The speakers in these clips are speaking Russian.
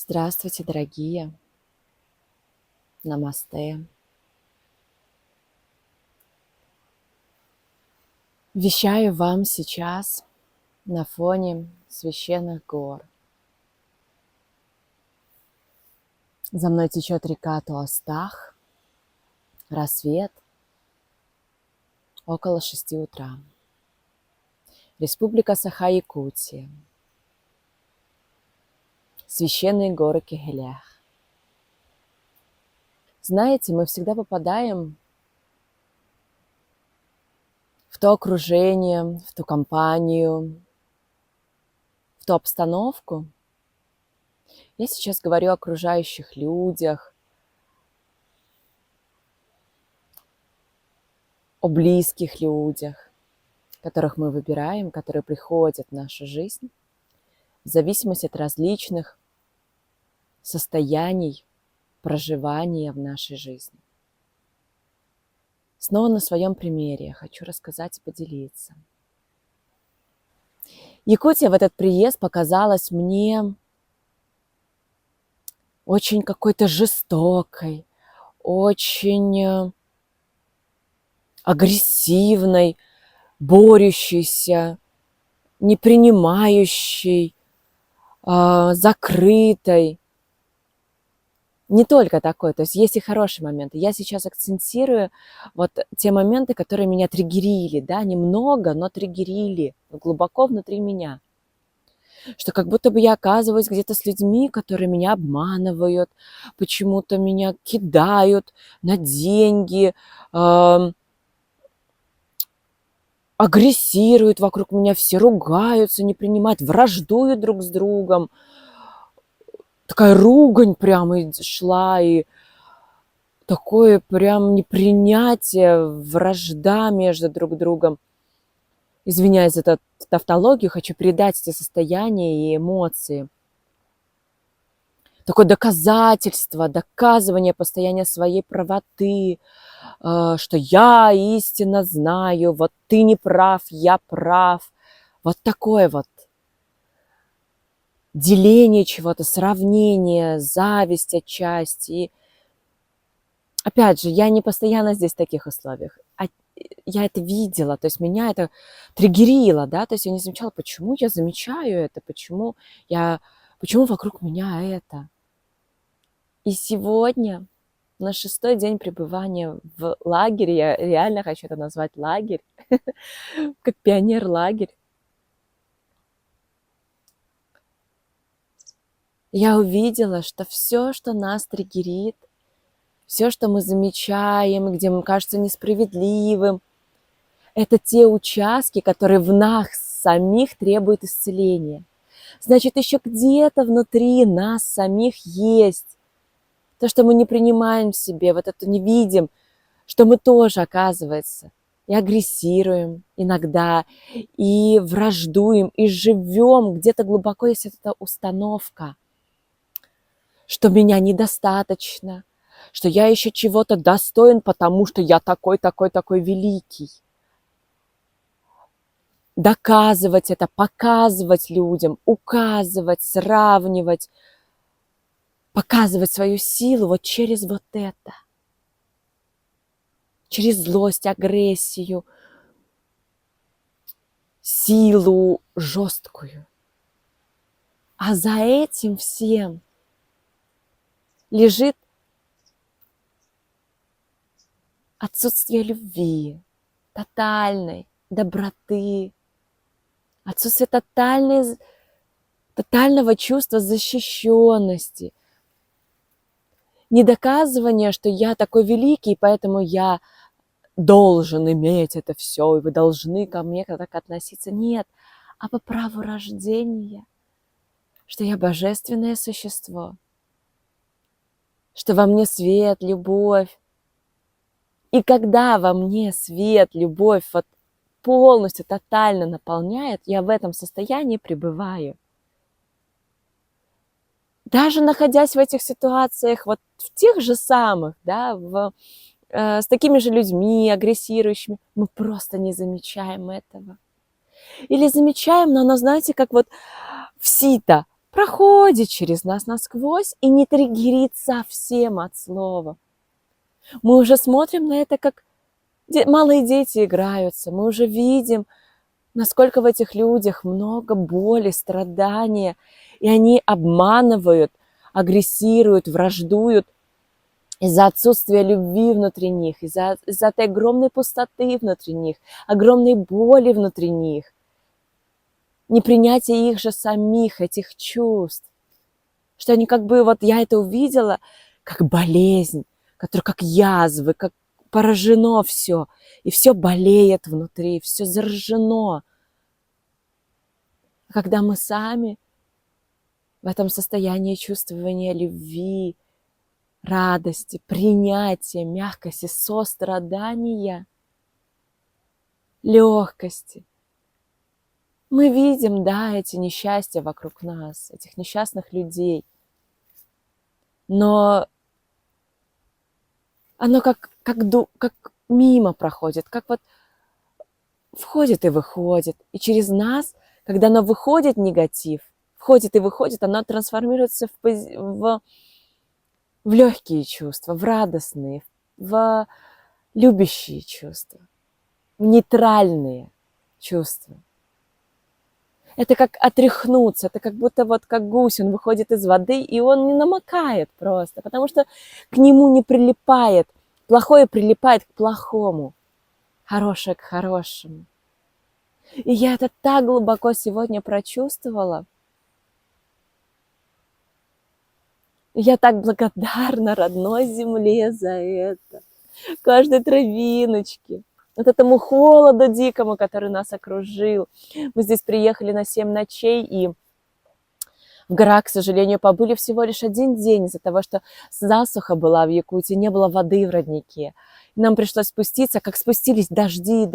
Здравствуйте, дорогие! Намасте! Вещаю вам сейчас на фоне священных гор. За мной течет река Туастах, рассвет, около 6 утра. Республика Саха-Якутия, священные горы Кегелях. Знаете, мы всегда попадаем в то окружение, в ту компанию, в ту обстановку. Я сейчас говорю о окружающих людях, о близких людях, которых мы выбираем, которые приходят в нашу жизнь в зависимости от различных состояний проживания в нашей жизни. Снова на своем примере я хочу рассказать и поделиться. Якутия в этот приезд показалась мне очень какой-то жестокой, очень агрессивной, борющейся, не принимающей, закрытой. Не только такой, то есть есть и хорошие моменты. Я сейчас акцентирую вот те моменты, которые меня триггерили, да, немного, но триггерили глубоко внутри меня. Что как будто бы я оказываюсь где-то с людьми, которые меня обманывают, почему-то меня кидают на деньги, агрессируют вокруг меня, все ругаются, не принимают, враждуют друг с другом. Такая ругань прямо шла, и такое прям непринятие, вражда между друг другом. Извиняюсь за тавтологию, хочу передать эти состояния и эмоции. Такое доказательство, доказывание постоянно своей правоты, что я истинно знаю, вот ты не прав, я прав. Вот такое вот деление чего-то, сравнение, зависть отчасти. И опять же, я не постоянно здесь в таких условиях, а я это видела, то есть меня это триггерило, да, то есть я не замечала, почему я замечаю это, почему вокруг меня это. И сегодня, на 6-й день пребывания в лагере, я реально хочу это назвать лагерь, как пионер-лагерь, я увидела, что все, что нас триггерит, все, что мы замечаем, где мы кажется несправедливым, это те участки, которые в нас самих требуют исцеления. Значит, еще где-то внутри нас самих есть то, что мы не принимаем в себе, вот это не видим, что мы тоже, оказывается, и агрессируем иногда, и враждуем, и живем. Где-то глубоко есть эта установка, что меня недостаточно, что я еще чего-то достоин, потому что я такой великий. Доказывать это, показывать людям, указывать, сравнивать, показывать свою силу вот через вот это. Через злость, агрессию, силу жесткую. А за этим всем лежит отсутствие любви, тотальной доброты, отсутствие тотального чувства защищенности, недоказывание, что я такой великий, поэтому я должен иметь это все, и вы должны ко мне так относиться. Нет, а по праву рождения, что я божественное существо, что во мне свет, любовь. И когда во мне свет, любовь вот полностью, тотально наполняет, я в этом состоянии пребываю. Даже находясь в этих ситуациях, вот в тех же самых, да, с такими же людьми, агрессирующими, мы просто не замечаем этого. Или замечаем, но оно, знаете, как вот в сито проходит через нас насквозь и не триггерит совсем от слова. Мы уже смотрим на это, как малые дети играются. Мы уже видим, насколько в этих людях много боли, страдания. И они обманывают, агрессируют, враждуют из-за отсутствия любви внутри них, из-за этой огромной пустоты внутри них, огромной боли внутри них, непринятия их же самих, этих чувств. Что они как бы, вот я это увидела, как болезнь, которая как язвы, как поражено все, и все болеет внутри, все заражено. Когда мы сами в этом состоянии чувствования любви, радости, принятия, мягкости, сострадания, легкости, мы видим, да, эти несчастья вокруг нас, этих несчастных людей. Но оно как мимо проходит, как вот входит и выходит. И через нас, когда оно выходит, негатив, входит и выходит, оно трансформируется в легкие чувства, в радостные, в любящие чувства, в нейтральные чувства. Это как отряхнуться, это как будто вот как гусь, он выходит из воды, и он не намокает просто, потому что к нему не прилипает, плохое прилипает к плохому, хорошее к хорошему. И я это так глубоко сегодня прочувствовала. И я так благодарна родной земле за это, каждой травиночке, вот этому холоду дикому, который нас окружил. Мы здесь приехали на 7 ночей, и в горах, к сожалению, побыли всего лишь 1 день из-за того, что засуха была в Якутии, не было воды в роднике. И нам пришлось спуститься, как спустились дожди.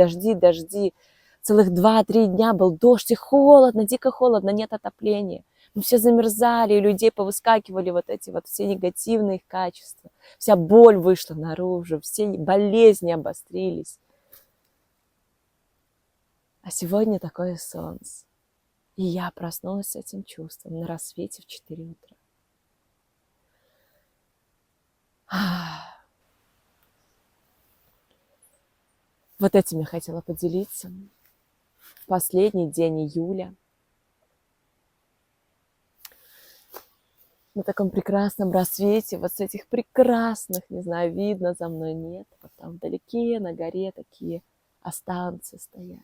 Целых 2-3 дня был дождь, и холодно, дико холодно, нет отопления. Мы все замерзали, и у людей повыскакивали вот эти вот все негативные их качества. Вся боль вышла наружу, все болезни обострились. А сегодня такое солнце. И я проснулась с этим чувством на рассвете в 4 утра. Вот этим я хотела поделиться. Последний день июля. На таком прекрасном рассвете, вот с этих прекрасных, не знаю, видно за мной, нет. Вот там вдалеке, на горе такие останцы стоят.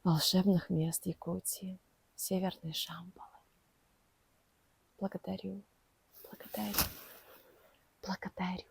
Волшебных мест Якутии, Северные Шамбалы. Благодарю, благодарю, благодарю.